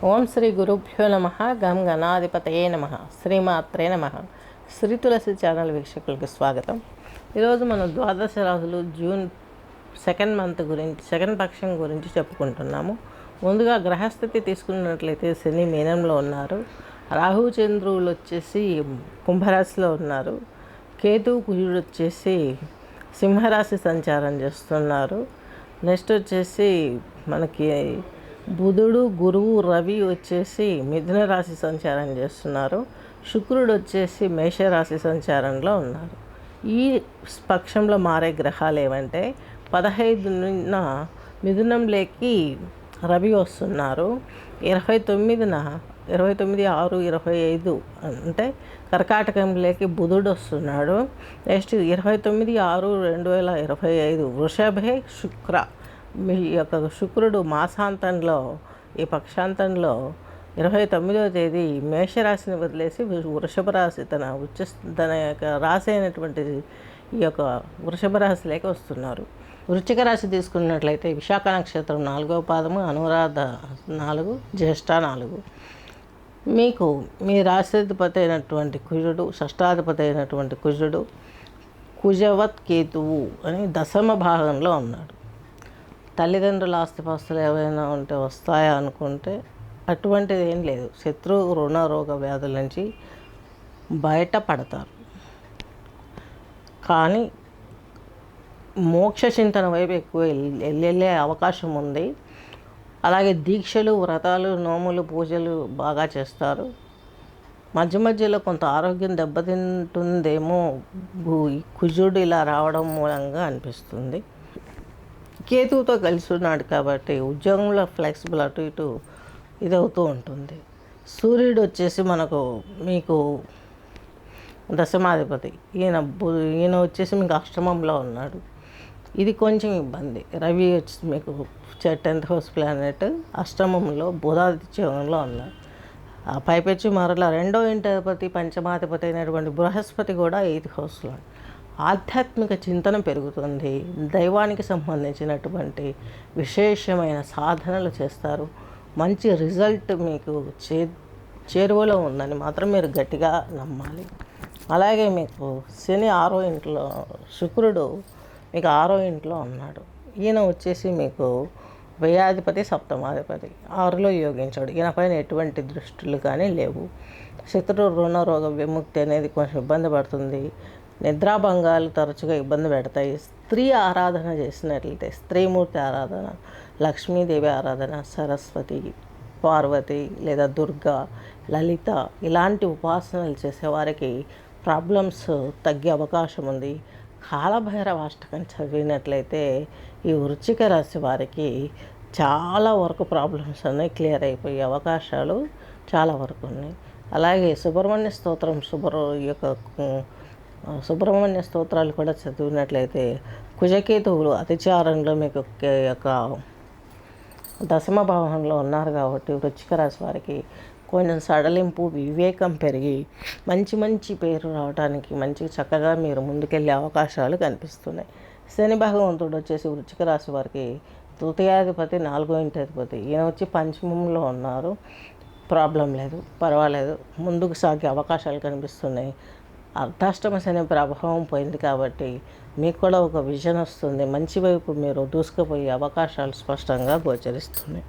ఓం శ్రీ గురుభ్యో నమ. గం గణాధిపతయే నమ. శ్రీమాత్రే నమ. శ్రీ తులసి ఛానల్ వీక్షకులకు స్వాగతం. ఈరోజు మనం ద్వాదశ రాశులు జూన్ సెకండ్ పక్షం గురించి చెప్పుకుంటున్నాము. ముందుగా గ్రహస్థితి తీసుకున్నట్లయితే శని మీనంలో ఉన్నారు, రాహు చంద్రువులు వచ్చేసి కుంభరాశిలో ఉన్నారు, కేతు కుజుడు వచ్చేసి సింహరాశి సంచారం చేస్తున్నారు. నెక్స్ట్ వచ్చేసి మనకి బుధుడు, గురువు, రవి వచ్చేసి మిథున రాశి సంచారం చేస్తున్నారు. శుక్రుడు వచ్చేసి మేషరాశి సంచారంలో ఉన్నారు. ఈ పక్షంలో మారే గ్రహాలు ఏమంటే 15న మిథునంలోకి రవి వస్తున్నారు, 29/6/25 అంటే కర్కాటకంలోకి బుధుడు వస్తున్నాడు. నెక్స్ట్ 29/6/2025 వృషభే శుక్ర. మీ యొక్క శుక్రుడు మాసాంతంలో ఈ పక్షాంతంలో 29వ తేదీ మేషరాశిని వదిలేసి వృషభ రాశి తన యొక్క రాశి అయినటువంటి ఈ యొక్క వృషభ రాశిలోకి వస్తున్నారు. వృశ్చిక రాశి తీసుకున్నట్లయితే విశాఖ నక్షత్రం 4వ పాదము, అనురాధ 4, జ్యేష్ఠ 4. మీకు మీ రాశిధిపతి అయినటువంటి కుజుడు, షష్టాధిపతి అయినటువంటి కుజుడు కుజవత్ కేతువు అని దశమ భాగంలో ఉన్నాడు. తల్లిదండ్రుల ఆస్తిపాస్తులు ఏవైనా ఉంటే వస్తాయా అనుకుంటే అటువంటిది ఏం లేదు. శత్రు రుణ రోగ వ్యాధుల నుంచి బయటపడతారు. కానీ మోక్ష చింతన వైపు ఎక్కువ వెళ్ళే అవకాశం ఉంది. అలాగే దీక్షలు, వ్రతాలు, నోములు, పూజలు బాగా చేస్తారు. మధ్య మధ్యలో కొంత ఆరోగ్యం దెబ్బతింటుందేమో కుజుడు ఇలా రావడం మూలంగా అనిపిస్తుంది. కేతువుతో కలిసి ఉన్నాడు కాబట్టి ఉద్యోగంలో ఫ్లెక్సిబుల్ అటు ఇటు ఇదవుతూ ఉంటుంది. సూర్యుడు వచ్చేసి మీకు దశమాధిపతి. ఈయన వచ్చేసి మీకు అష్టమంలో ఉన్నాడు. ఇది కొంచెం ఇబ్బంది. రవి వచ్చి మీకు 10th హౌస్ ప్లానెట్ అష్టమంలో బుధాదిత్యంలో ఉన్నారు. ఆ పైపెచ్చి మరలా 2వ ఇంటాధిపతి పంచమాధిపతి అయినటువంటి బృహస్పతి కూడా 8th హౌస్లో. ఆధ్యాత్మిక చింతన పెరుగుతుంది. దైవానికి సంబంధించినటువంటి విశేషమైన సాధనలు చేస్తారు. మంచి రిజల్ట్ మీకు చేరువలో ఉందని మాత్రం మీరు గట్టిగా నమ్మాలి. అలాగే మీకు శని 6వ ఇంట్లో, శుక్రుడు మీకు 6వ ఇంట్లో ఉన్నాడు. ఈయన వచ్చేసి మీకు వ్యయాధిపతి, సప్తమాధిపతి 6లో యోగించాడు. ఈయన పైన ఎటువంటి దృష్టిలు కానీ లేవు. శత్రు రుణ రోగ విముక్తి అనేది కొంచెం ఇబ్బంది పడుతుంది. నిద్రాభంగాలు తరచుగా ఇబ్బంది పెడతాయి. స్త్రీ ఆరాధన చేసినట్లయితే స్త్రీమూర్తి ఆరాధన, లక్ష్మీదేవి ఆరాధన, సరస్వతి, పార్వతి లేదా దుర్గా, లలిత ఇలాంటి ఉపాసనలు చేసేవారికి ప్రాబ్లమ్స్ తగ్గే అవకాశం ఉంది. కాలభైరవ అష్టకం చదివినట్లయితే ఈ వృశ్చిక రాశి వారికి చాలా వరకు ప్రాబ్లమ్స్ అన్నీ క్లియర్ అయిపోయే అవకాశాలు చాలా వరకు ఉన్నాయి. అలాగే సుబ్రహ్మణ్య స్తోత్రాలు కూడా చదివినట్లయితే కుజకేతువులు అతిచారంలో మీకు యొక్క దశమ భావంలో ఉన్నారు కాబట్టి వృశ్చిక రాశి వారికి కొంచెం సడలింపు, వివేకం పెరిగి మంచి పేరు రావడానికి చక్కగా మీరు ముందుకెళ్ళే అవకాశాలు కనిపిస్తున్నాయి. శని భగవంతుడు వచ్చేసి వృశ్చిక రాశి వారికి తృతీయాధిపతి, 4వ ఇంటాధిపతి. ఈయన వచ్చి పంచమంలో ఉన్నారు. ప్రాబ్లం లేదు, పర్వాలేదు, ముందుకు సాగే అవకాశాలు కనిపిస్తున్నాయి. అర్ధాష్టమ శని ప్రభావం పోయింది కాబట్టి మీకు కూడా ఒక విజన్ వస్తుంది. మంచి వైపు మీరు దూసుకుపోయే అవకాశాలు స్పష్టంగా గోచరిస్తున్నాయి.